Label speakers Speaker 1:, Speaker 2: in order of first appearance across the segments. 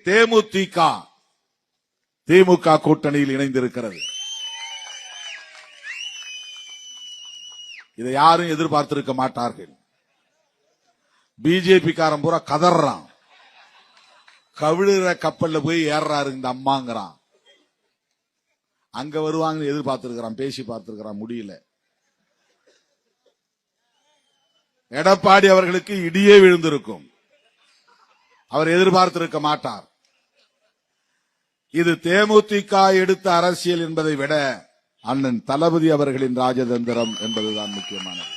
Speaker 1: தேமுதிக திமுக கூட்டணியில் இணைந்திருக்கிறது. இதை யாரும் எதிர்பார்த்திருக்க மாட்டார்கள். பிஜேபி காரன் பூரா கதறான், கவிழுற கப்பல்ல போய் ஏறாரு இந்த அம்மாங்கிறான். அங்க வருவாங்கன்னு எதிர்பார்த்திருக்கிறான், பேசி பார்த்திருக்கிறான், முடியல. எடப்பாடி அவர்களுக்கு இடியே விழுந்திருக்கும், அவர் எதிர்பார்த்திருக்க மாட்டார். இது தேமுதிக எடுத்த அரசியல் என்பதை விட அண்ணன் தளபதி அவர்களின் ராஜதந்திரம் என்பதுதான் முக்கியமானது.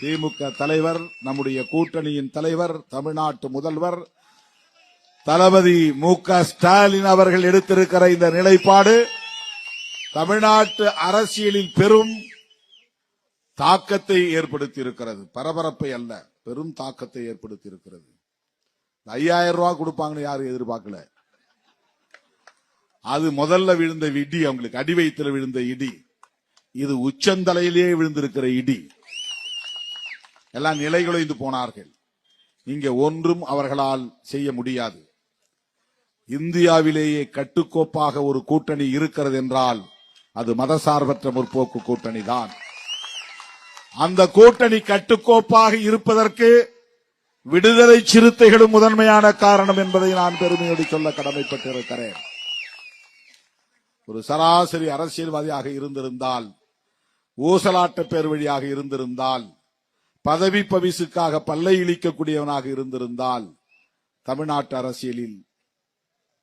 Speaker 1: திமுக தலைவர், நம்முடைய கூட்டணியின் தலைவர், தமிழ்நாட்டு முதல்வர் தளபதி மு.க. ஸ்டாலின் அவர்கள் எடுத்திருக்கிற இந்த நிலைப்பாடு தமிழ்நாட்டு அரசியலில் பெரும் தாக்கத்தை ஏற்படுத்தி இருக்கிறது. பரபரப்பை அல்ல, பெரும் தாக்கத்தை ஏற்படுத்தி இருக்கிறது. 5000 ரூபாய் கொடுப்பாங்கன்னு யாரும் எதிர்பார்க்கல. அது முதல்ல விழுந்த இடி, அவங்களுக்கு அடி வயிற்றில் விழுந்த இடி. இது உச்சந்தலையிலேயே விழுந்திருக்கிற இடி. எல்லாம் நிலைகுலைந்து போனார்கள். இங்க ஒன்றும் அவர்களால் செய்ய முடியாது. இந்தியாவிலேயே கட்டுக்கோப்பாக ஒரு கூட்டணி இருக்கிறது என்றால் அது மதசார்பற்ற முற்போக்கு கூட்டணி தான். அந்த கூட்டணி கட்டுக்கோப்பாக இருப்பதற்கு விடுதலை சிறுத்தைகளும் முதன்மையான காரணம் என்பதை நான் பெருமையோடு சொல்ல கடமைப்பட்டிருக்கிறேன். ஒரு சராசரி அரசியல்வாதியாக இருந்திருந்தால், ஊசலாட்ட பேர் வழியாக இருந்திருந்தால், பதவி பவிசுக்காக பல்லை இழிக்கக்கூடியவனாக இருந்திருந்தால் தமிழ்நாட்டு அரசியலில்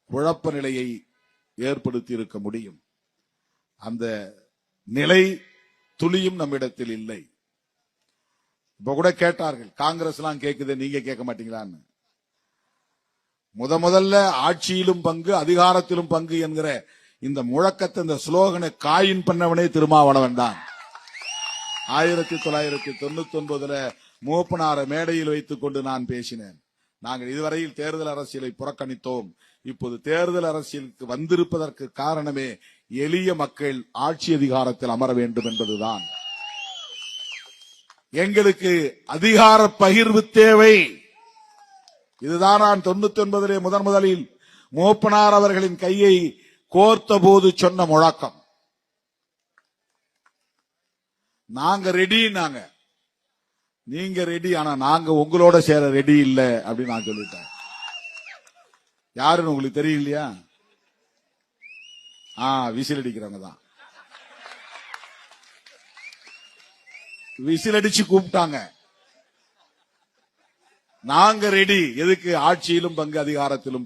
Speaker 1: குழப்ப நிலையை ஏற்படுத்தி இருக்க முடியும். அந்த நிலை துளியும் நம்மிடத்தில் இல்லை. இப்ப கூட கேட்டார்கள், காங்கிரஸ் எல்லாம் கேக்குது, நீங்க கேட்க மாட்டீங்களான்னு. முதல்ல ஆட்சியிலும் பங்கு அதிகாரத்திலும் பங்கு என்கிற இந்த முழக்கத்தை, இந்த ஸ்லோகனை காயின் பண்ணவனே திருமாவளவன் தான். 1999 மூப்பனார மேடையில் வைத்துக் கொண்டு நான் பேசினேன். நாங்கள் இதுவரையில் தேர்தல் அரசியலை புறக்கணித்தோம். இப்போது தேர்தல் அரசியலுக்கு வந்திருப்பதற்கு காரணமே எளிய மக்கள் ஆட்சி அதிகாரத்தில் அமர வேண்டும் என்பதுதான். எங்களுக்கு அதிகார பகிர்வு தேவை. இதுதான் நான் 99 முதலில் மூப்பனார் அவர்களின் கையை கோர்த்த போது சொன்ன முழக்கம். நாங்க ரெடி, நீங்க ரெடி, ஆனா நாங்க உங்களோட சேர ரெடி இல்ல அப்படின்னு நான் சொல்லிட்டேன். யாருன்னு உங்களுக்கு தெரியும் இல்லையா? விசில் அடிக்கிறவங்க தான். விசில் அடிச்சு கூப்பிட்டாங்க. நாங்க ரெடி. எதுக்கு? ஆட்சியிலும் பங்கு அதிகாரத்திலும்